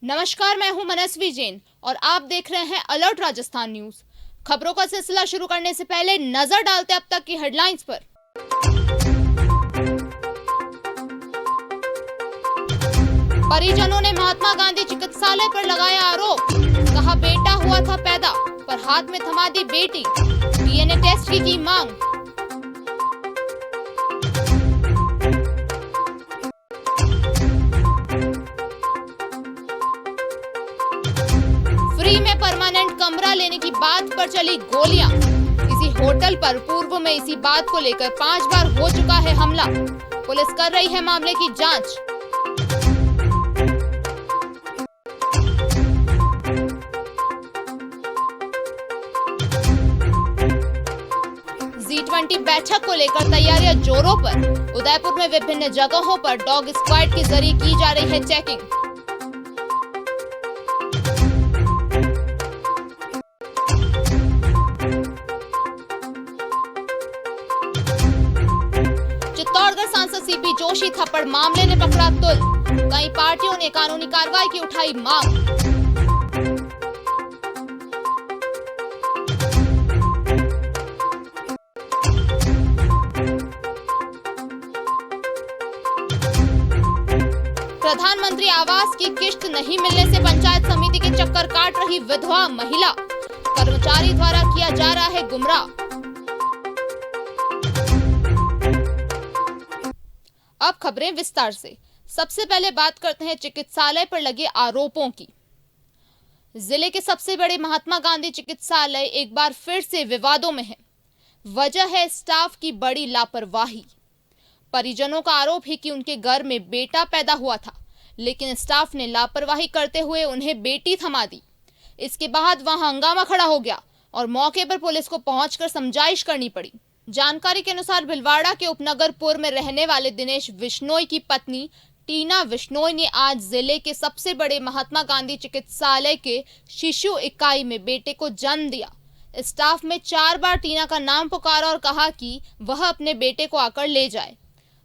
नमस्कार, मैं हूं मनस्वी जैन और आप देख रहे हैं अलर्ट राजस्थान न्यूज। खबरों का सिलसिला शुरू करने से पहले नजर डालते अब तक की हेडलाइंस पर। परिजनों ने महात्मा गांधी चिकित्सालय पर लगाया आरोप, कहा बेटा हुआ था पैदा पर हाथ में थमा दी बेटी, डीएनए टेस्ट की मांग। फ्री में परमानेंट कमरा लेने की बात पर चली गोलियां। इसी होटल पर पूर्व में इसी बात को लेकर 5 बार हो चुका है हमला। पुलिस कर रही है मामले की जांच। G20 बैठक को लेकर तैयारियां जोरों पर। उदयपुर में विभिन्न जगहों पर डॉग स्क्वाड के जरिए की जा रही है चेकिंग। चित्तौड़गढ़ सांसद सीपी जोशी थप्पड़ मामले ने पकड़ा तुल। कई पार्टियों ने कानूनी कार्रवाई की उठाई मांग। प्रधानमंत्री आवास की किश्त नहीं मिलने से पंचायत समिति के चक्कर काट रही विधवा महिला, कर्मचारी द्वारा किया जा रहा है गुमराह। अब खबरें विस्तार से। सबसे पहले बात करते हैं चिकित्सालय पर लगे आरोपों की। जिले के सबसे बड़े महात्मा गांधी चिकित्सालय एक बार फिर से विवादों में है। वजह है स्टाफ की बड़ी लापरवाही। परिजनों का आरोप है कि उनके घर में बेटा पैदा हुआ था, लेकिन स्टाफ ने लापरवाही करते हुए उन्हें बेटी थमा दी। इसके बाद वहां हंगामा खड़ा हो गया और मौके पर पुलिस को पहुंचकर समझाइश करनी पड़ी। जानकारी के अनुसार भिलवाड़ा के उपनगरपुर में रहने वाले दिनेश बिश्नोई की पत्नी टीना बिश्नोई ने आज जिले के सबसे बड़े महात्मा गांधी चिकित्सालय के शिशु इकाई में बेटे को जन्म दिया। स्टाफ में 4 बार टीना का नाम पुकारा और कहा कि वह अपने बेटे को आकर ले जाए।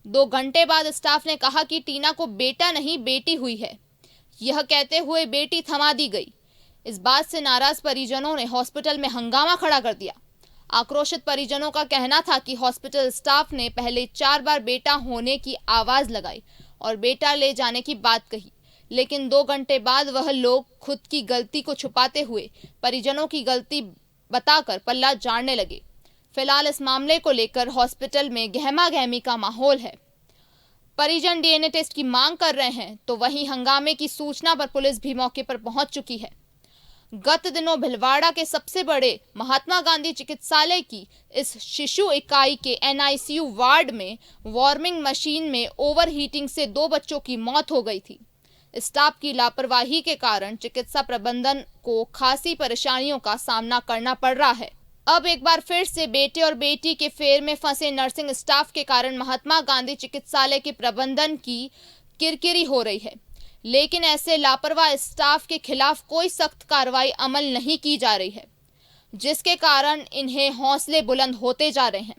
2 घंटे बाद स्टाफ ने कहा कि टीना को बेटा नहीं बेटी हुई है। यह कहते हुए बेटी थमा दी गई। इस बात से नाराज परिजनों ने हॉस्पिटल में हंगामा खड़ा कर दिया। आक्रोशित परिजनों का कहना था कि हॉस्पिटल स्टाफ ने पहले 4 बार बेटा होने की आवाज लगाई और बेटा ले जाने की बात कही, लेकिन 2 घंटे बाद वह लोग खुद की गलती को छुपाते हुए परिजनों की गलती बताकर पल्ला झाड़ने लगे। फिलहाल इस मामले को लेकर हॉस्पिटल में गहमा-गहमी का माहौल है। परिजन डीएनए टेस्ट की मांग कर रहे हैं, तो वहीं हंगामे की सूचना पर पुलिस भी मौके पर पहुंच चुकी है। गत दिनों भिलवाड़ा के सबसे बड़े महात्मा गांधी चिकित्सालय की इस शिशु इकाई के एनआईसीयू वार्ड में वार्मिंग मशीन में ओवरहीटिंग से 2 बच्चों की मौत हो गई थी। स्टाफ की लापरवाही के कारण चिकित्सा प्रबंधन को खासी परेशानियों का सामना करना पड़ रहा है। अब एक बार फिर से बेटे और बेटी के फेर में फंसे नर्सिंग स्टाफ के कारण महात्मा गांधी चिकित्सालय के प्रबंधन की किरकिरी हो रही है, लेकिन ऐसे लापरवाह स्टाफ के खिलाफ कोई सख्त कार्रवाई अमल नहीं की जा रही है, जिसके कारण इन्हें हौसले बुलंद होते जा रहे हैं।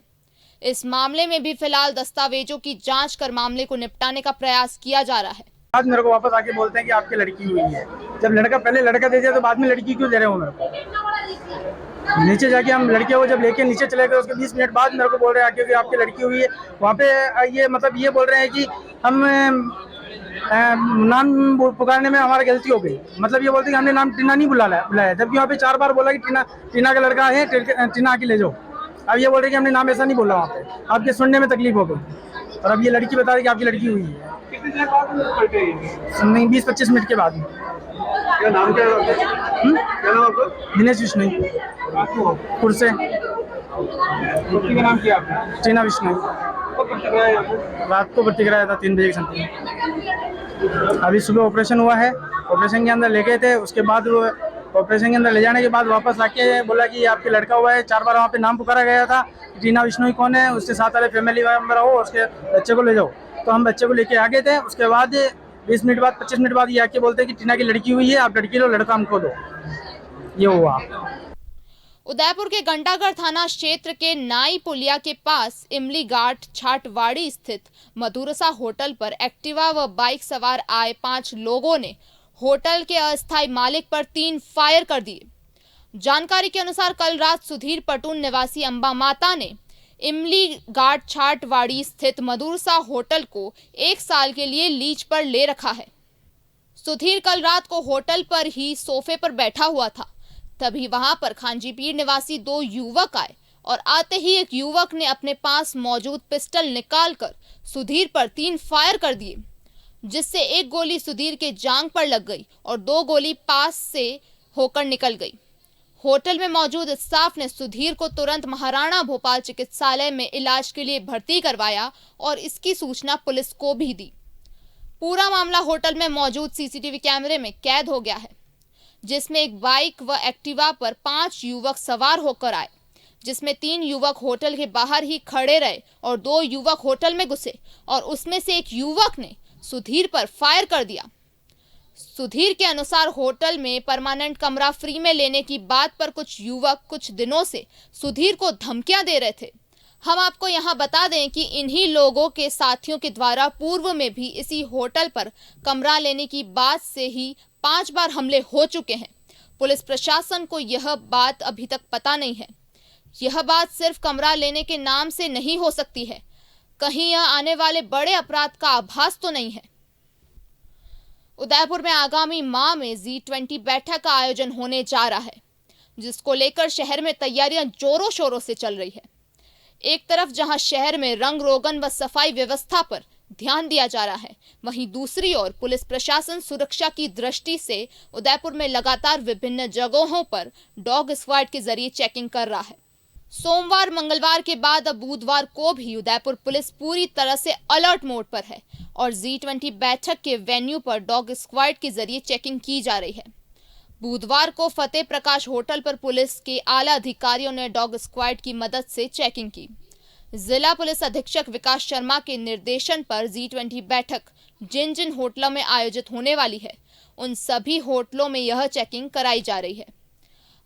इस मामले में भी फिलहाल दस्तावेजों की जांच कर मामले को निपटाने का प्रयास किया जा रहा है। आज मेरे को वापस आके बोलते हैं कि आपकी लड़की हुई है। जब लड़का पहले लड़का दे दिया तो बाद में लड़की क्यों दे रहे हो मेरे को? नीचे जाके हम लड़के को जब लेके नीचे चले गए, उसके 20 मिनट बाद मेरे को बोल रहे हैं आके कि आपकी लड़की हुई है। वहाँ पे ये मतलब ये बोल रहे हैं कि हम नाम पुकारने में हमारी गलती हो गई। मतलब ये बोलते हैं कि हमने नाम टीना नहीं बुलाया, जबकि वहाँ पे 4 बार बोला कि टीना का लड़का है, टीना आके ले जाओ। अब ये बोल रहे हैं कि हमने नाम ऐसा नहीं बोला वहाँ पे, आपके सुनने में तकलीफ हो गई। और अब ये लड़की बता रही कि आपकी लड़की हुई है। नहीं, 20-25 मिनट के बाद। क्या नाम क्या नाम आपका? दिनेश बिश्नोई, पुर से। क्या नाम किया आपने? टीना बिश्नोई। रात को भर्ती कराया था 3 बजे के समथिंग। अभी सुबह ऑपरेशन हुआ है, ऑपरेशन के अंदर ले गए थे। उसके बाद वो ऑपरेशन के अंदर ले जाने के बाद वापस आके बोला कि आपके लड़का हुआ है। 4 बार वहाँ पे नाम पुकारा गया था, टीना बिश्नोई कौन है, उसके साथ वाले फैमिली मेम्बर हो, उसके बच्चे को ले जाओ। तो हम बच्चे को लेके आ गए थे। उसके बाद 20 मिनट बाद 25 मिनट बाद ये आके बोलते हैं कि टीना की लड़की हुई है, आप लड़की लो, लड़का हमको दो। ये हुआ। उदयपुर के घंटाघर थाना क्षेत्र के नाई पुलिया के पास इमली घाट छाटवाड़ी स्थित मधुरसा होटल पर एक्टिवा व बाइक सवार आए 5 लोगों ने होटल के अस्थायी मालिक पर 3 फायर कर दिए। जानकारी के अनुसार कल रात सुधीर पटून निवासी अंबा माता ने इमली घाट छाटवाड़ी स्थित मधुरसा होटल को 1 साल के लिए लीज पर ले रखा है। सुधीर कल रात को होटल पर ही सोफे पर बैठा हुआ था, तभी वहां पर खांजीपीर निवासी 2 युवक आए और आते ही एक युवक ने अपने पास मौजूद पिस्टल निकालकर सुधीर पर 3 फायर कर दिए, जिससे एक गोली सुधीर के जांघ पर लग गई और 2 गोली पास से होकर निकल गई। होटल में मौजूद स्टाफ ने सुधीर को तुरंत महाराणा भोपाल चिकित्सालय में इलाज के लिए भर्ती करवाया और इसकी सूचना पुलिस को भी दी। पूरा मामला होटल में मौजूद सीसीटीवी कैमरे में कैद हो गया है, जिसमें एक बाइक व एक्टिवा पर 5 युवक सवार होकर आए, जिसमें 3 युवक होटल के बाहर ही खड़े रहे और 2 युवक होटल में घुसे और उसमें से एक युवक ने सुधीर पर फायर कर दिया। सुधीर के अनुसार होटल में परमानेंट कमरा फ्री में लेने की बात पर कुछ युवक कुछ दिनों से सुधीर को धमकियां दे रहे थे। हम आपको यहां बता दें कि इन्हीं लोगों के साथियों के द्वारा पूर्व में भी इसी होटल पर कमरा लेने की बात से ही 5 बार हमले हो चुके हैं। पुलिस प्रशासन को यह बात अभी तक पता नहीं है। यह बात सिर्फ कमरा लेने के नाम से नहीं हो सकती है, कहीं यह आने वाले बड़े अपराध का आभास तो नहीं है। उदयपुर में आगामी माह में G20 बैठक का आयोजन होने जा रहा है, जिसको लेकर शहर में तैयारियां जोरों शोरों से चल रही है। एक तरफ जहां शहर में रंग रोगन व सफाई व्यवस्था पर ध्यान दिया जा रहा है, वहीं दूसरी ओर पुलिस प्रशासन सुरक्षा की दृष्टि से उदयपुर में लगातार विभिन्न जगहों पर डॉग स्क्वाड के जरिए चेकिंग कर रहा है। सोमवार मंगलवार के बाद अब बुधवार को भी उदयपुर पुलिस पूरी तरह से अलर्ट मोड पर है और G20 बैठक के वेन्यू पर डॉग स्क्वाड के जरिए चेकिंग की जा रही है। बुधवार को फतेह प्रकाश होटल पर पुलिस के आला अधिकारियों ने डॉग स्क्वाड की मदद से चेकिंग की। जिला पुलिस अधीक्षक विकास शर्मा के निर्देशन पर G20 बैठक जिन जिन होटलों में आयोजित होने वाली है, उन सभी होटलों में यह चेकिंग कराई जा रही है।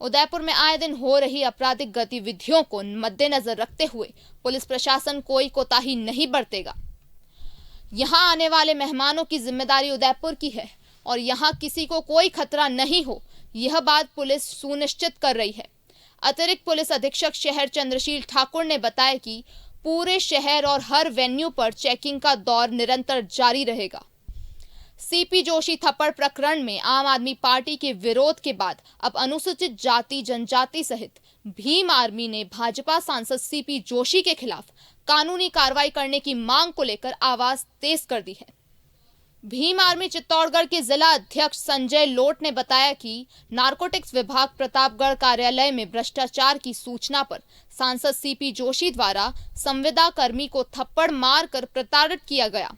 उदयपुर में आए दिन हो रही आपराधिक गतिविधियों को मद्देनजर रखते हुए पुलिस प्रशासन कोई कोताही नहीं बरतेगा। यहां आने वाले मेहमानों की जिम्मेदारी उदयपुर की है और यहां किसी को कोई खतरा नहीं हो, यह बात पुलिस सुनिश्चित कर रही है। अतिरिक्त पुलिस अधीक्षक शहर चंद्रशील ठाकुर ने बताया कि पूरे शहर और हर वेन्यू पर चेकिंग का दौर निरंतर जारी रहेगा। सीपी जोशी थप्पड़ प्रकरण में आम आदमी पार्टी के विरोध के बाद अब अनुसूचित जाति जनजाति सहित भीम आर्मी ने भाजपा सांसद सीपी जोशी के खिलाफ कानूनी कार्रवाई करने की मांग को लेकर आवाज तेज कर दी है। भीम आर्मी चित्तौड़गढ़ के जिला अध्यक्ष संजय लोट ने बताया कि नारकोटिक्स विभाग प्रतापगढ़ कार्यालय में भ्रष्टाचार की सूचना पर सांसद सीपी जोशी द्वारा संविदा कर्मी को थप्पड़ मारकर प्रताड़ित किया गया।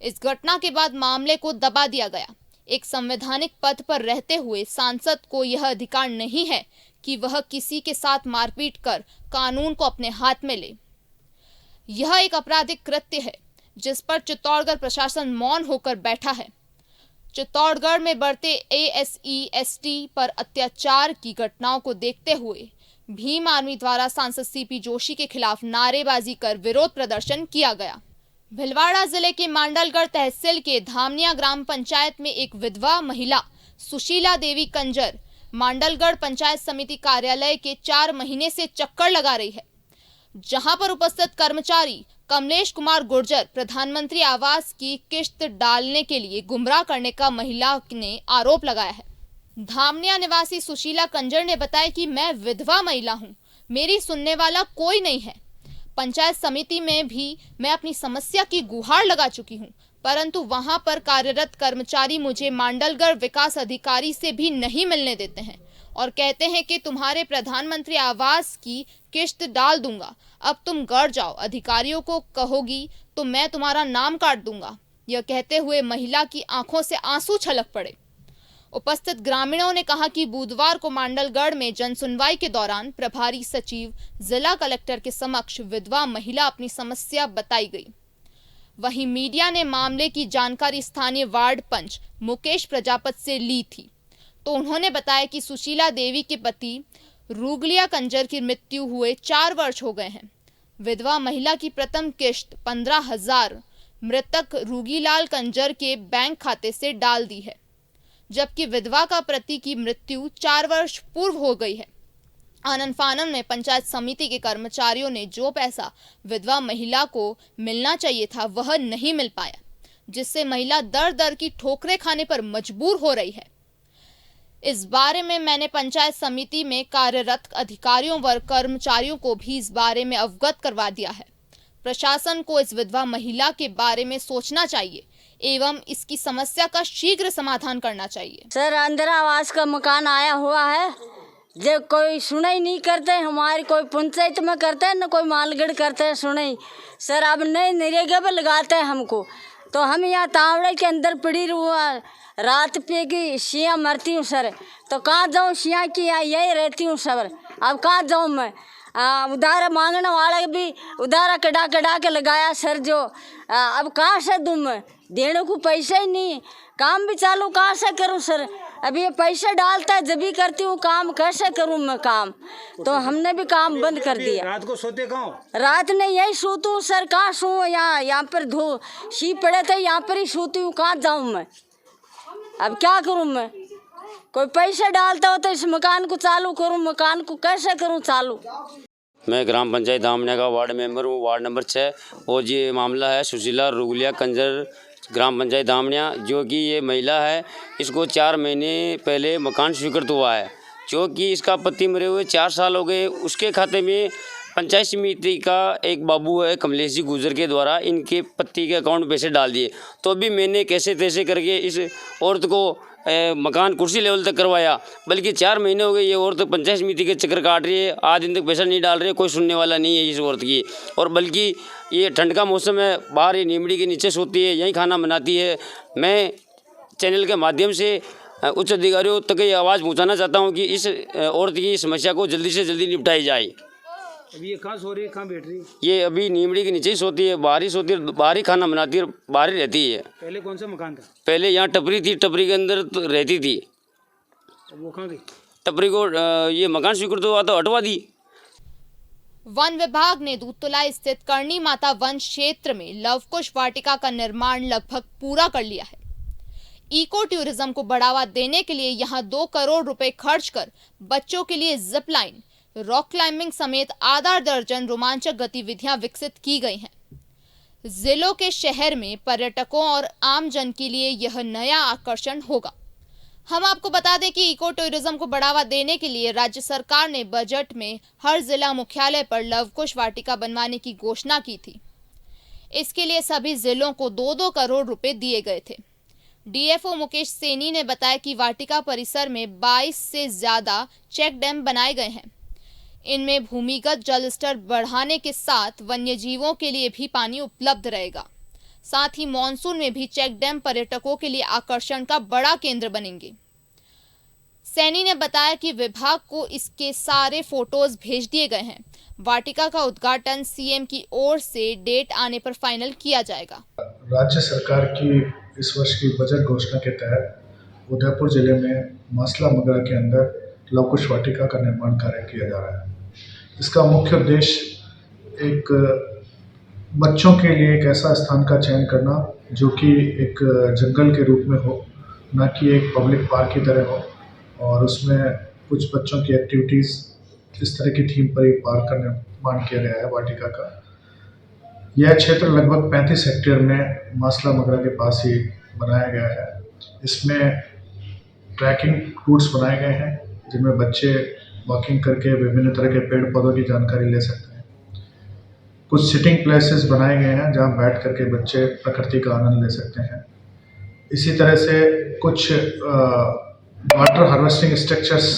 इस घटना के बाद मामले को दबा दिया गया। एक संवैधानिक पद पर रहते हुए सांसद को यह अधिकार नहीं है कि वह किसी के साथ मारपीट कर कानून को अपने हाथ में ले। यह एक आपराधिक कृत्य है जिस पर चित्तौड़गढ़ प्रशासन मौन होकर बैठा है। चित्तौड़गढ़ में बढ़ते ASC/ST पर अत्याचार की घटनाओं को देखते हुए भीम आर्मी द्वारा सांसद सीपी जोशी के खिलाफ नारेबाजी कर विरोध प्रदर्शन किया गया। भिलवाड़ा जिले के मांडलगढ़ तहसील के धामनिया ग्राम पंचायत में एक विधवा महिला सुशीला देवी कंजर मांडलगढ़ पंचायत समिति कार्यालय के 4 महीने से चक्कर लगा रही है, जहां पर उपस्थित कर्मचारी कमलेश कुमार गुर्जर प्रधानमंत्री आवास की किश्त डालने के लिए गुमराह करने का महिला ने आरोप लगाया है। धामनिया निवासी सुशीला कंजर ने बताया कि मैं विधवा महिला हूं, मेरी सुनने वाला कोई नहीं है। पंचायत समिति में भी मैं अपनी समस्या की गुहार लगा चुकी हूं, परंतु वहां पर कार्यरत कर्मचारी मुझे मांडलगढ़ विकास अधिकारी से भी नहीं मिलने देते हैं और कहते हैं कि तुम्हारे प्रधानमंत्री आवास की किश्त डाल दूंगा, अब तुम घर जाओ, अधिकारियों को कहोगी तो मैं तुम्हारा नाम काट दूंगा। यह कहते हुए महिला की आंखों से आंसू छलक पड़े। उपस्थित ग्रामीणों ने कहा कि बुधवार को मांडलगढ़ में जनसुनवाई के दौरान प्रभारी सचिव जिला कलेक्टर के समक्ष विधवा महिला अपनी समस्या बताई गई। वहीं मीडिया ने मामले की जानकारी स्थानीय वार्ड पंच मुकेश प्रजापत से ली थी, तो उन्होंने बताया कि सुशीला देवी के पति रूगलिया कंजर की मृत्यु हुए 4 वर्ष हो गए हैं। विधवा महिला की प्रथम किश्त 15,000 मृतक रूगीलाल कंजर के बैंक खाते से डाल दी है। जबकि विधवा का पति की मृत्यु 4 वर्ष पूर्व हो गई है। आनन फानन में पंचायत समिति के कर्मचारियों ने जो पैसा विधवा महिला को मिलना चाहिए था वह नहीं मिल पाया, जिससे महिला दर दर की ठोकरें खाने पर मजबूर हो रही है। इस बारे में मैंने पंचायत समिति में कार्यरत अधिकारियों व कर्मचारियों को भी इस बारे में अवगत करवा दिया है। प्रशासन को इस विधवा महिला के बारे में सोचना चाहिए एवं इसकी समस्या का शीघ्र समाधान करना चाहिए। सर, इंदिरा आवास का मकान आया हुआ है, जो कोई सुनाई नहीं करते। हमारी कोई पंचायत में करते हैं न कोई मालगढ़ करते हैं सुनाई। सर, अब नए नरेगा पर लगाते हैं हमको, तो हम यहाँ तावड़े के अंदर पड़ी हुआ रात पे की शिया मरती हूँ सर। तो कहाँ जाऊँ, शिया की यहाँ यही रहती हूँ सर। अब कहाँ जाऊँ मैं? उधार मांगने वाले भी उधार कटा कटा के लगाया सर जो। अब कहाँ से दूँ मैं? देने को पैसा ही नहीं, काम भी चालू कहाँ से करूँ सर? अभी ये पैसे डालता है जब भी करती हूँ काम, कैसे करूँ मैं काम? तो हमने भी काम बंद कर दिया। रात को सोते कहाँ? रात में यही सोती हूँ सर। कहाँ सोऊँ? यहाँ पर धो शी पड़े थे, यहाँ पर ही सोती हूँ। कहाँ जाऊँ मैं? अब क्या करूँ मैं? कोई पैसे डालता हो तो इस मकान को चालू करूँ, मकान को कैसे करूँ चालू? मैं ग्राम पंचायत दामनिया का वार्ड मेंबर हूँ, वार्ड नंबर 6। और ये मामला है सुशीला रुगलिया कंजर, ग्राम पंचायत दामनिया, जो कि ये महिला है। इसको 4 महीने पहले मकान स्वीकृत हुआ है, जो कि इसका पति मरे हुए 4 साल हो गए। उसके खाते में पंचायत समिति का एक बाबू है कमलेश जी गुजर के द्वारा इनके पति के अकाउंट में पैसे डाल दिए। तो अभी मैंने कैसे तैसे करके इस औरत को मकान कुर्सी लेवल तक करवाया, बल्कि 4 महीने हो गए ये औरत पंचायत समिति के चक्कर काट रही है। आज दिन तक पैसा नहीं डाल रही है, कोई सुनने वाला नहीं है इस औरत की। और बल्कि ये ठंड का मौसम है, बाहर ये नीमड़ी के नीचे सोती है, यहीं खाना बनाती है। मैं चैनल के माध्यम से उच्च अधिकारियों तक ये आवाज़ पहुँचाना चाहता हूँ कि इस औरत की समस्या को जल्दी से जल्दी निपटाई जाए। अभी ये कहाँ सो रही है, कहाँ बैठ रही है? ये अभी नीमड़ी के नीचे ही सोती है, बाहर ही सोती है, बाहर ही खाना बनाती है, बाहर ही रहती है। पहले कौन सा मकान था? पहले यहाँ टपरी थी, टपरी के अंदर तो रहती थी। वो कहाँ गई? टपरी को ये मकान स्वीकृत हुआ तो हटवा दी। वन विभाग ने दूधतलाई स्थित करणी माता वन क्षेत्र में लवकुश वाटिका का निर्माण लगभग पूरा कर लिया है। इको टूरिज्म को बढ़ावा देने के लिए यहां 2 करोड़ रुपए खर्च कर बच्चों के लिए जिप लाइन, रॉक क्लाइंबिंग समेत आधा दर्जन रोमांचक गतिविधियां विकसित की गई हैं। जिलों के शहर में पर्यटकों और आम जन के लिए यह नया आकर्षण होगा। हम आपको बता दें कि इको टूरिज्म को बढ़ावा देने के लिए राज्य सरकार ने बजट में हर जिला मुख्यालय पर लवकुश वाटिका बनवाने की घोषणा की थी। इसके लिए सभी जिलों को 2-2 करोड़ रुपए दिए गए थे। डीएफओ मुकेश सैनी ने बताया कि वाटिका परिसर में 22 से ज्यादा चेक डैम बनाए गए हैं। इनमें भूमिगत जल स्तर बढ़ाने के साथ वन्य जीवों के लिए भी पानी उपलब्ध रहेगा। साथ ही मॉनसून में भी चेक डैम पर्यटकों के लिए आकर्षण का बड़ा केंद्र बनेंगे। सैनी ने बताया कि विभाग को इसके सारे फोटोज भेज दिए गए हैं। वाटिका का उद्घाटन सीएम की ओर से डेट आने पर फाइनल किया जाएगा। राज्य सरकार की इस वर्ष की बजट घोषणा के तहत उदयपुर जिले में मासला मगरा के अंदर लवकुश वाटिका का निर्माण कार्य किया जा रहा है। इसका मुख्य उद्देश्य एक बच्चों के लिए एक ऐसा स्थान का चयन करना जो कि एक जंगल के रूप में हो, न कि एक पब्लिक पार्क की तरह हो, और उसमें कुछ बच्चों की एक्टिविटीज़ इस तरह की थीम पर ही पार्क का निर्माण किया गया है वाटिका का। यह क्षेत्र लगभग 35 हेक्टेयर में मासला मगरा के पास ही बनाया गया है। इसमें ट्रैकिंग रूट्स बनाए गए हैं जिनमें बच्चे वॉकिंग करके विभिन्न तरह के पेड़ पौधों की जानकारी ले सकते हैं। कुछ सिटिंग प्लेसेस बनाए गए हैं जहां बैठ करके बच्चे प्रकृति का आनंद ले सकते हैं। इसी तरह से कुछ वाटर हार्वेस्टिंग स्ट्रक्चर्स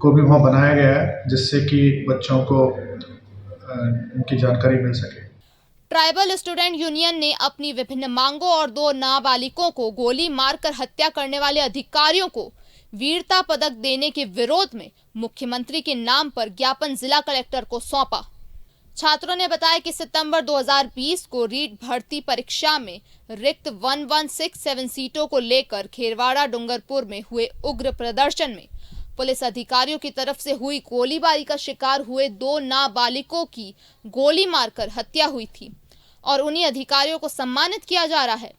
को भी वहाँ बनाया गया है जिससे कि बच्चों को उनकी जानकारी मिल सके। ट्राइबल स्टूडेंट यूनियन ने अपनी विभिन्न मांगों और 2 नाबालिगों को गोली मारकर हत्या करने वाले अधिकारियों को वीरता पदक देने के विरोध में मुख्यमंत्री के नाम पर ज्ञापन जिला कलेक्टर को सौंपा। छात्रों ने बताया कि सितंबर 2020 को रीट भर्ती परीक्षा में रिक्त 1167 सीटों को लेकर खेरवाड़ा डूंगरपुर में हुए उग्र प्रदर्शन में पुलिस अधिकारियों की तरफ से हुई गोलीबारी का शिकार हुए 2 नाबालिगों की गोली मारकर हत्या हुई थी और उन्हीं अधिकारियों को सम्मानित किया जा रहा है।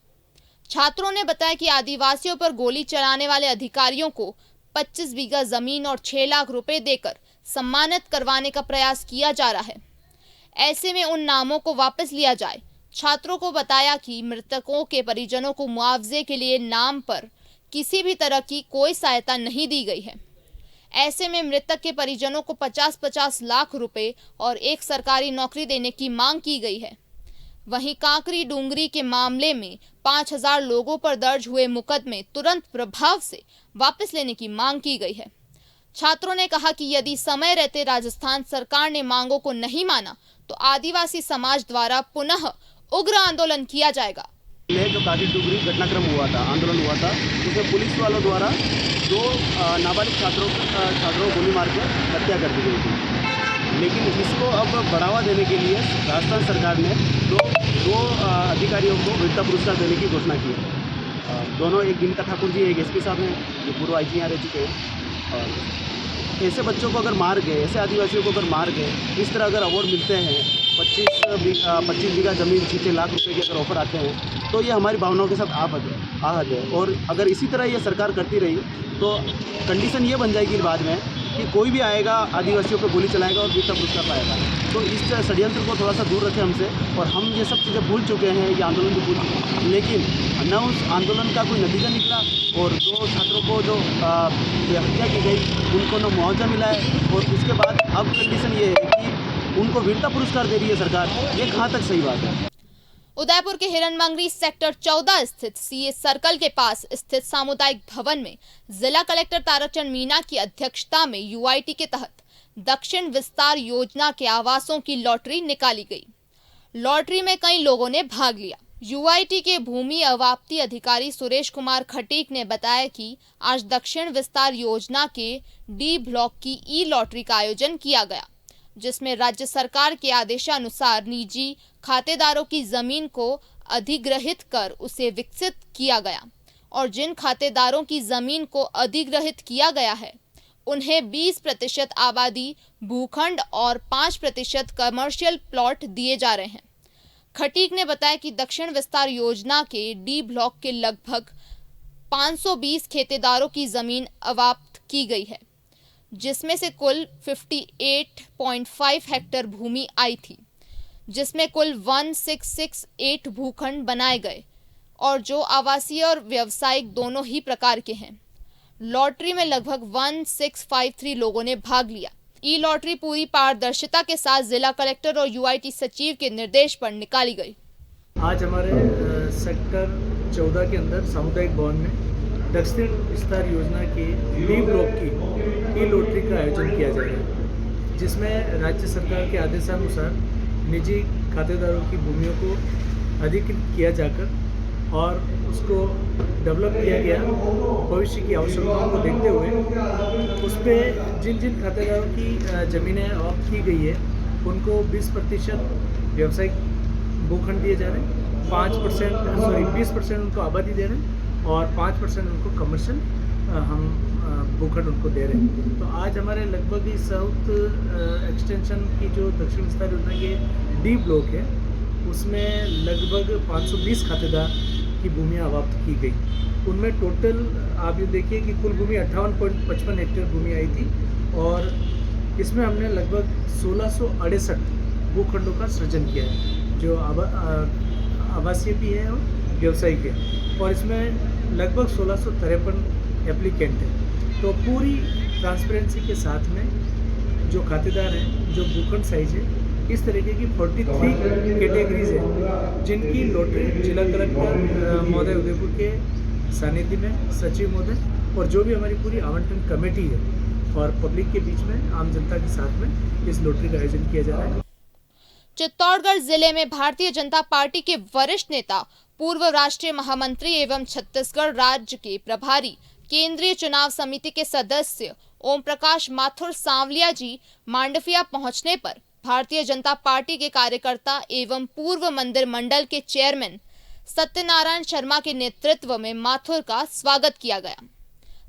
छात्रों ने बताया कि आदिवासियों पर गोली चलाने वाले अधिकारियों को 25 बीघा जमीन और 6 लाख रुपए देकर सम्मानित करवाने का प्रयास किया जा रहा है। ऐसे में उन नामों को वापस लिया जाए। छात्रों को बताया कि मृतकों के परिजनों को मुआवजे के लिए नाम पर किसी भी तरह की कोई सहायता नहीं दी गई है। ऐसे में मृतक के परिजनों को 50-50 लाख रुपए और एक सरकारी नौकरी देने की मांग की गई है। वहीं कांकरी डूंगरी के मामले में 5000 लोगों पर दर्ज हुए मुकदमे तुरंत प्रभाव से वापस लेने की मांग की गई है। छात्रों ने कहा कि यदि समय रहते राजस्थान सरकार ने मांगों को नहीं माना तो आदिवासी समाज द्वारा पुनः उग्र आंदोलन किया जाएगा। जो कांकरी डूंगरी घटनाक्रम हुआ था, आंदोलन हुआ था, उसमें पुलिस वालों द्वारा 2 नाबालिग छात्रों को गोली मार के हत्या कर दी गई थी। लेकिन इसको अब बढ़ावा देने के लिए राजस्थान सरकार ने दो अधिकारियों को वीरता पुरस्कार देने की घोषणा की है। दोनों, एक गिनका ठाकुर जी, एक SP साहब हैं जो पूर्व IG यहाँ रह चुके हैं। और ऐसे बच्चों को अगर मार गए, ऐसे आदिवासियों को अगर मार गए, इस तरह अगर अवार्ड मिलते हैं, 25 बीघा ज़मीन 6 लाख रुपए के अगर ऑफर आते हैं, तो ये हमारी भावनाओं के साथ आहत है। और अगर इसी तरह ये सरकार करती रही तो कंडीशन ये बन जाएगी बाद में कि कोई भी आएगा आदिवासियों पर गोली चलाएगा और वीरता पुरस्कार पाएगा। तो इस षड्यंत्र को थोड़ा सा दूर रखें हमसे। और हम ये सब चीज़ें भूल चुके हैं, ये आंदोलन भी भूल चुके हैं, लेकिन न उस आंदोलन का कोई नतीजा निकला और 2 छात्रों को जो हत्या की गई उनको न मुआवजा मिला है। और उसके बाद अब कंडीशन ये है कि उनको वीरता पुरस्कार दे रही है सरकार। ये कहाँ तक सही बात है? उदयपुर के हिरणमंगरी सेक्टर 14 स्थित CA सर्कल के पास स्थित सामुदायिक भवन में जिला कलेक्टर ताराचंद मीना की अध्यक्षता में UIT के तहत दक्षिण विस्तार योजना के आवासों की लॉटरी निकाली गई। लॉटरी में कई लोगों ने भाग लिया। UIT के भूमि अवाप्ति अधिकारी सुरेश कुमार खटीक ने बताया कि आज दक्षिण विस्तार योजना के D ब्लॉक की E-लॉटरी का आयोजन किया गया, जिसमें राज्य सरकार के आदेशानुसार निजी खातेदारों की जमीन को अधिग्रहित कर उसे विकसित किया गया और जिन खातेदारों की जमीन को अधिग्रहित किया गया है उन्हें 20% आबादी भूखंड और 5% कमर्शियल प्लॉट दिए जा रहे हैं। खटीक ने बताया कि दक्षिण विस्तार योजना के D ब्लॉक के लगभग 520 खेतेदारों की जमीन अवाप्त की गई है, जिसमें से कुल 58.5 हेक्टेयर भूमि आई थी, जिसमें कुल 1668 भूखंड बनाए गए और जो आवासीय और व्यावसायिक दोनों ही प्रकार के हैं। लॉटरी में लगभग 1653 लोगों ने भाग लिया। E-लॉटरी पूरी पारदर्शिता के साथ जिला कलेक्टर और UIT सचिव के निर्देश पर निकाली गई। आज हमारे सेक्टर 14 के अंदर सामुदायिक भवन में दक्षिण विस्तार योजना के D ब्लॉक की E-लॉटरी का आयोजन किया जाएगा, जिसमें राज्य सरकार के आदेशानुसार निजी खातेदारों की भूमियों को अधिकृत किया जाकर और उसको डेवलप किया गया भविष्य की आवश्यकताओं को देखते हुए। उस पर जिन जिन खातेदारों की ज़मीनें ऑफ की गई है उनको 20% व्यावसायिक भूखंड दिए जा रहे हैं, 20% उनको आबादी दे रहे हैं और 5% उनको कमर्शियल हम भूखंड उनको दे रहे हैं। तो आज हमारे लगभग इस साउथ एक्सटेंशन की जो दक्षिण विस्तार योजना के D ब्लॉक है उसमें लगभग 520 खातेदार की भूमियाँ अवाप्त की गई। उनमें टोटल आप ये देखिए कि कुल भूमि 58.55 हेक्टेयर भूमि आई थी और इसमें हमने लगभग 1668 भूखंडों का सृजन किया है, जो आवासीय भी है और व्यावसायिक है, और इसमें लगभग 1653 एप्लीकेंट है। तो पूरी ट्रांसपेरेंसी के साथ में जो खातेदार हैं, जो भूखंड साइज है, इस तरीके की 43 कैटेगरीज है जिनकी लॉटरी जिला कलेक्टर महोदय उदयपुर के सानिध्य में, सचिव महोदय और जो भी हमारी पूरी आवंटन कमेटी है और पब्लिक के बीच में, आम जनता के साथ में इस लॉटरी का आयोजन किया जा रहा है। चित्तौड़गढ़ जिले में भारतीय जनता पार्टी के वरिष्ठ नेता, पूर्व राष्ट्रीय महामंत्री एवं छत्तीसगढ़ राज्य के प्रभारी केंद्रीय चुनाव समिति के सदस्य ओम प्रकाश माथुर सांवलिया जी मांडविया पहुंचने पर भारतीय जनता पार्टी के कार्यकर्ता एवं पूर्व मंदिर मंडल के चेयरमैन सत्यनारायण शर्मा के नेतृत्व में माथुर का स्वागत किया गया।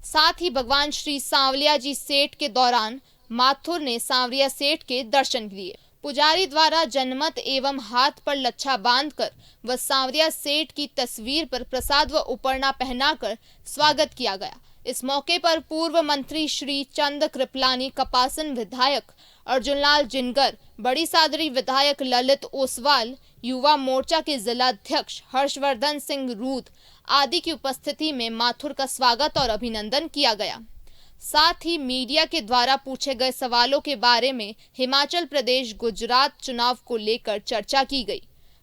साथ ही भगवान श्री सांवलिया जी सेठ के दौरान माथुर ने सांवलिया सेठ के दर्शन दिए। पुजारी द्वारा जनमत एवं हाथ पर लच्छा बांधकर व सांवरिया सेठ की तस्वीर पर प्रसाद व उपरना पहनाकर स्वागत किया गया। इस मौके पर पूर्व मंत्री श्री चंद कृपलानी, कपासन विधायक अर्जुनलाल जिनगर, बड़ी सादरी विधायक ललित ओसवाल, युवा मोर्चा के जिलाध्यक्ष हर्षवर्धन सिंह रूद आदि की उपस्थिति में माथुर का स्वागत और अभिनंदन किया गया। साथ ही मीडिया के द्वारा पूछे गए सवालों के बारे में हिमाचल प्रदेश गुजरात चुनाव को लेकर चर्चा की गई।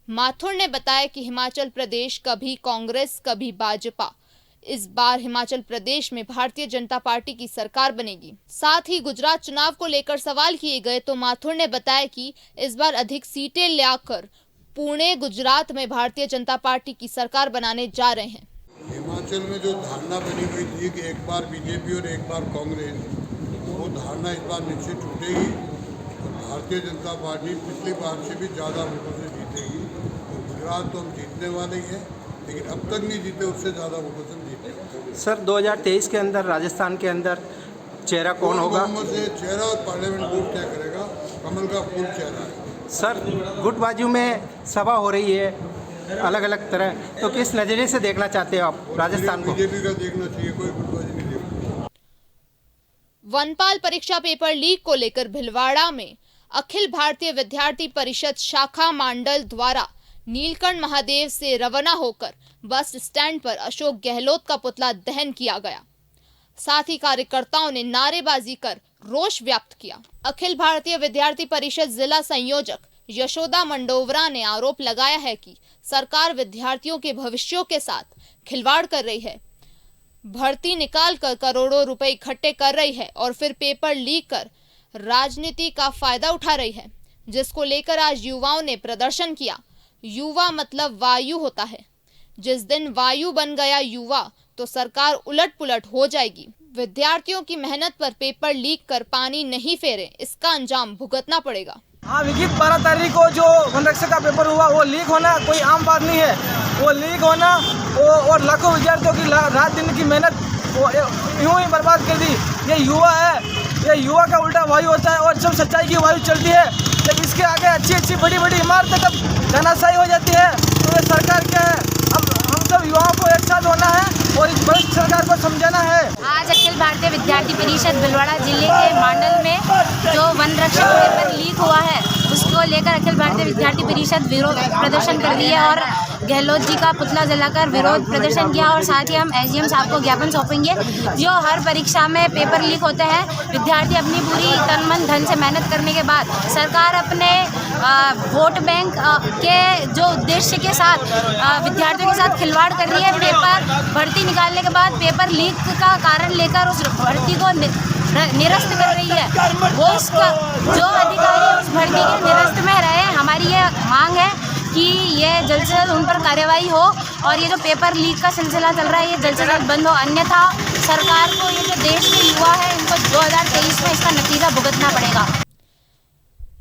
माथुर ने बताया कि हिमाचल प्रदेश कभी कांग्रेस कभी भाजपा, इस बार हिमाचल प्रदेश में भारतीय जनता पार्टी की सरकार बनेगी। साथ ही गुजरात चुनाव को लेकर सवाल किए गए तो माथुर ने बताया कि इस बार अधिक सीटें लाकर पुणे गुजरात में भारतीय जनता पार्टी की सरकार बनाने जा रहे हैं। हिमाचल में जो धारणा बनी हुई थी कि एक बार बीजेपी और एक बार कांग्रेस, वो धारणा इस बार निश्चित टूटेगी और भारतीय जनता पार्टी पिछली बार से भी ज़्यादा वोटों से जीतेगी। और गुजरात तो हम जीतने वाले ही हैं, लेकिन अब तक नहीं जीते, उससे ज़्यादा वोटों से जीते। सर 2023 के अंदर राजस्थान के अंदर चेहरा कौन होगा? से चेहरा और पार्लियामेंट बोर्ड तय करेगा। कमल का फूल चेहरा है। सर गुटबाजी में सभा हो रही है अलग अलग तरह, तो किस नजरिए से देखना चाहते हो आप राजस्थान को? बीजेपी का देखना चाहिए, कोई गुटबाजी नहीं देखना। वनपाल परीक्षा पेपर लीक को लेकर भिलवाड़ा में अखिल भारतीय विद्यार्थी परिषद शाखा मंडल द्वारा नीलकंठ महादेव से रवाना होकर बस स्टैंड पर अशोक गहलोत का पुतला दहन किया गया। साथ ही कार्यकर्ताओं ने नारेबाजी कर रोष व्यक्त किया। अखिल भारतीय विद्यार्थी परिषद जिला संयोजक यशोदा मंडोवरा ने आरोप लगाया है कि सरकार विद्यार्थियों के भविष्यों के साथ खिलवाड़ कर रही है, भर्ती निकाल कर करोड़ों रुपए इकट्ठे कर रही है और फिर पेपर लीक कर राजनीति का फायदा उठा रही है, जिसको लेकर आज युवाओं ने प्रदर्शन किया। युवा मतलब वायु होता है, जिस दिन वायु बन गया युवा तो सरकार उलट पुलट हो जाएगी। विद्यार्थियों की मेहनत पर पेपर लीक कर पानी नहीं फेरे, इसका अंजाम भुगतना पड़ेगा। हाँ, विगत 12 तारीख को जो वन रक्षक का पेपर हुआ वो लीक होना कोई आम बात नहीं है। वो लीक होना और लाखों विद्यार्थियों की रात दिन की मेहनत यूं ही बर्बाद कर दी। ये युवा है, ये युवा का उल्टा वायु होता है और जब सच्चाई की वायु चलती है, जब इसके आगे अच्छी अच्छी बड़ी बड़ी इमारतें जब घनाशायी हो जाती है तो ये सरकार क्या है? हम सब युवाओं को एक साथ होना है और इस भ्रष्ट सरकार को समझाना है। आज अखिल भारतीय विद्यार्थी परिषद भिलवाड़ा जिले के मंडल में जो वन रक्षक पेपर लीक हुआ है उसको लेकर अखिल भारतीय विद्यार्थी परिषद विरोध प्रदर्शन कर रही है और गहलोत जी का पुतला जलाकर विरोध प्रदर्शन किया। और साथ ही हम एसडीएम साहब को ज्ञापन सौंपेंगे। जो हर परीक्षा में पेपर लीक होते हैं, विद्यार्थी अपनी पूरी तन मन धन से मेहनत करने के बाद सरकार अपने वोट बैंक के जो उद्देश्य के साथ विद्यार्थियों के साथ खिलवाड़ कर रही है। पेपर भर्ती निकालने के बाद पेपर लीक का कारण लेकर उस भर्ती को निरस्त कर रही है। वो उसका जो अधिकारी उस भर्ती के निरस्त में रहे। हमारी ये मांग है कि ये जल्द से जल्द उन पर कार्रवाई हो और ये जो पेपर लीक का सिलसिला चल रहा है ये जल्द से जल्द बंद हो, अन्यथा सरकार को ये जो देश के युवा है इनको 2023 में इसका नतीजा भुगतना पड़ेगा।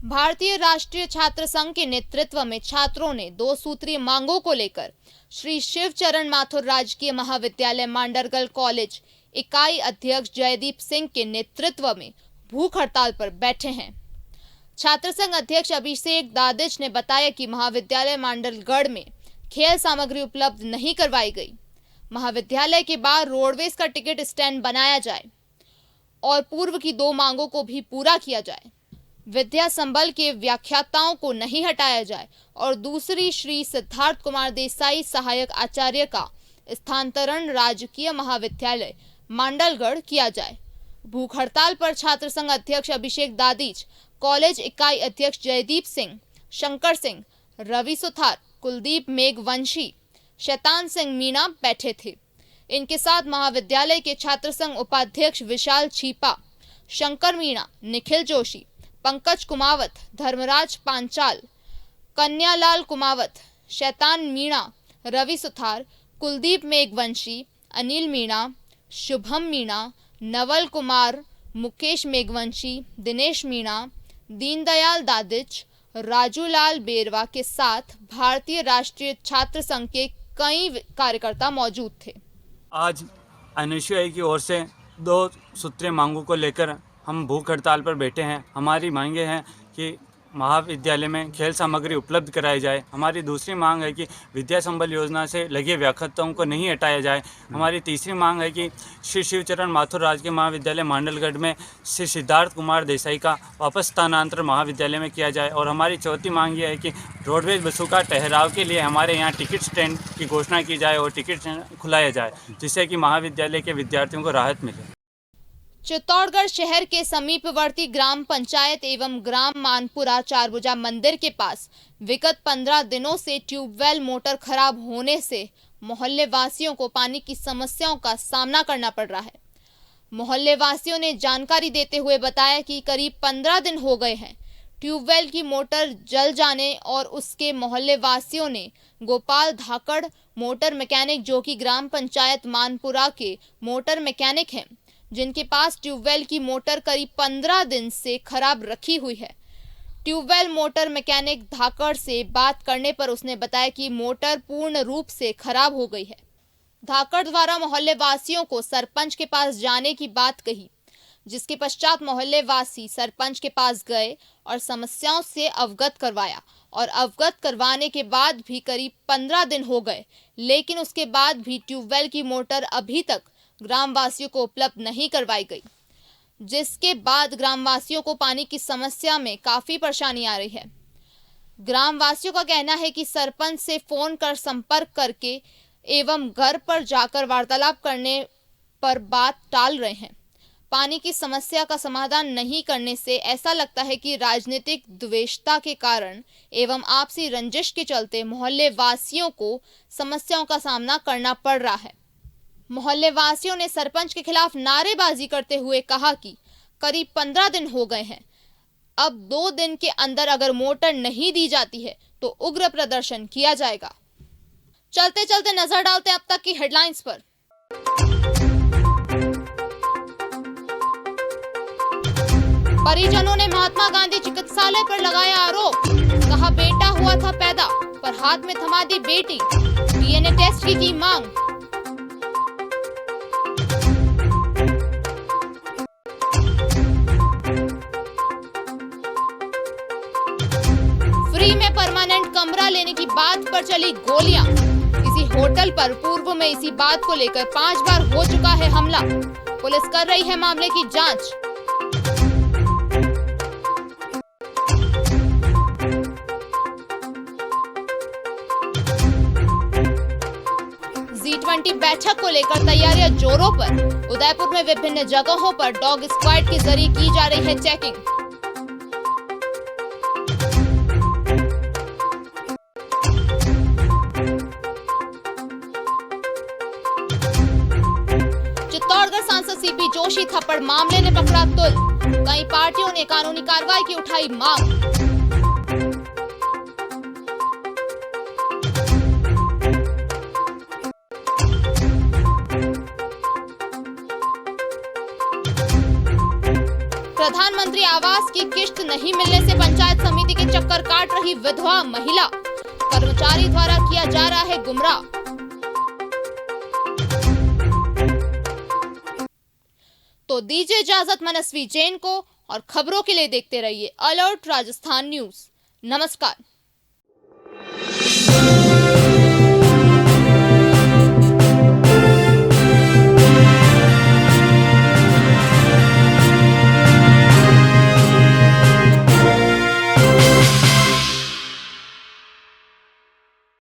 भारतीय राष्ट्रीय छात्र संघ के नेतृत्व में छात्रों ने 2 सूत्रीय मांगों को लेकर श्री शिवचरण माथुर राजकीय महाविद्यालय मांडरगढ़ कॉलेज इकाई अध्यक्ष जयदीप सिंह के नेतृत्व में भूख हड़ताल पर बैठे हैं। छात्र संघ अध्यक्ष अभिषेक दादिच ने बताया कि महाविद्यालय मांडरगढ़ में खेल सामग्री उपलब्ध नहीं करवाई गई। महाविद्यालय के बाहर रोडवेज का टिकट स्टैंड बनाया जाए और पूर्व की 2 मांगों को भी पूरा किया जाए। विद्या संबल के व्याख्याताओं को नहीं हटाया जाए और दूसरी श्री सिद्धार्थ कुमार देसाई सहायक आचार्य का स्थानांतरण राजकीय महाविद्यालय मांडलगढ़ किया जाए। भूख हड़ताल पर छात्र संघ अध्यक्ष अभिषेक दादिच, कॉलेज इकाई अध्यक्ष जयदीप सिंह, शंकर सिंह, रवि सुथार, कुलदीप मेघवंशी, शैतान सिंह मीणा बैठे थे। इनके साथ महाविद्यालय के छात्र संघ उपाध्यक्ष विशाल छीपा, शंकर मीणा, निखिल जोशी, पंकज कुमावत, धर्मराज पांचाल, कन्यालाल कुमावत, शैतान मीणा, रवि सुथार, कुलदीप मेघवंशी, अनिल मीणा, शुभम मीणा, नवल कुमार, मुकेश मेघवंशी, दिनेश मीणा, दीनदयाल दादिच, राजूलाल बेरवा के साथ भारतीय राष्ट्रीय छात्र संघ के कई कार्यकर्ता मौजूद थे। आज एनएसयूआई की ओर से 2 सूत्रीय मांगों को लेकर हम भूख हड़ताल पर बैठे हैं। हमारी मांगे हैं कि महाविद्यालय में खेल सामग्री उपलब्ध कराई जाए। हमारी दूसरी मांग है कि विद्या संबल योजना से लगे व्याख्याताओं को नहीं हटाया जाए। हमारी तीसरी मांग है कि श्री शिवचरण माथुर राजकीय महाविद्यालय मांडलगढ़ में श्री सिद्धार्थ कुमार देसाई का वापस स्थानांतरण महाविद्यालय में किया जाए। और हमारी चौथी मांग ये है कि रोडवेज बसों का ठहराव के लिए हमारे यहाँ टिकट स्टैंड की घोषणा की जाए और टिकट स्टैंड खुलाया जाए, जिससे कि महाविद्यालय के विद्यार्थियों को राहत मिले। चित्तौड़गढ़ शहर के समीपवर्ती ग्राम पंचायत एवं ग्राम मानपुरा चारभुजा मंदिर के पास विगत 15 दिनों से ट्यूबवेल मोटर खराब होने से मोहल्ले वासियों को पानी की समस्याओं का सामना करना पड़ रहा है। मोहल्ले वासियों ने जानकारी देते हुए बताया कि करीब 15 दिन हो गए हैं ट्यूबवेल की मोटर जल जाने और उसके मोहल्ले वासियों ने गोपाल धाकड़ मोटर मैकेनिक, जो कि ग्राम पंचायत मानपुरा के मोटर मैकेनिक हैं, जिनके पास ट्यूबवेल की मोटर करीब 15 दिन से खराब रखी हुई है। ट्यूबवेल मोटर मैकेनिक धाकड़ से बात करने पर उसने बताया कि मोटर पूर्ण रूप से खराब हो गई है। धाकड़ द्वारा मोहल्ले वासियों को सरपंच के पास जाने की बात कही, जिसके पश्चात मोहल्ले वासी सरपंच के पास गए और समस्याओं से अवगत करवाया। और अवगत करवाने के बाद भी करीब 15 दिन हो गए, लेकिन उसके बाद भी ट्यूबवेल की मोटर अभी तक ग्रामवासियों को उपलब्ध नहीं करवाई गई, जिसके बाद ग्रामवासियों को पानी की समस्या में काफी परेशानी आ रही है। ग्रामवासियों का कहना है कि सरपंच से फोन कर संपर्क करके एवं घर पर जाकर वार्तालाप करने पर बात टाल रहे हैं। पानी की समस्या का समाधान नहीं करने से ऐसा लगता है कि राजनीतिक द्वेषता के कारण एवं आपसी रंजिश के चलते मोहल्ले वासियों को समस्याओं का सामना करना पड़ रहा है। मोहल्ले वासियों ने सरपंच के खिलाफ नारेबाजी करते हुए कहा कि करीब 15 दिन हो गए हैं, अब 2 दिन के अंदर अगर मोटर नहीं दी जाती है तो उग्र प्रदर्शन किया जाएगा। चलते चलते नजर डालते हैं अब तक की हेडलाइंस पर। परिजनों ने महात्मा गांधी चिकित्सालय पर लगाया आरोप, कहा बेटा हुआ था पैदा पर हाथ में थमा दी बेटी, डीएनए टेस्ट की मांग। फ्री में परमानेंट कमरा लेने की बात पर चली गोलियां। किसी होटल पर पूर्व में इसी बात को लेकर 5 बार हो चुका है हमला। पुलिस कर रही है मामले की जांच। G20 बैठक को लेकर तैयारियां जोरों पर। उदयपुर में विभिन्न जगहों पर डॉग स्क्वाड के जरिए की जा रही है चेकिंग। चित्तौड़गढ़ सांसद सीपी जोशी थप्पड़ मामले ने पकड़ा तुल। कई पार्टियों ने कानूनी कार्रवाई की उठाई मांग। प्रधानमंत्री आवास की किश्त नहीं मिलने से पंचायत समिति के चक्कर काट रही विधवा महिला, कर्मचारी द्वारा किया जा रहा है गुमराह। तो दीजिए इजाजत मनस्वी जैन को, और खबरों के लिए देखते रहिए अलर्ट राजस्थान न्यूज। नमस्कार।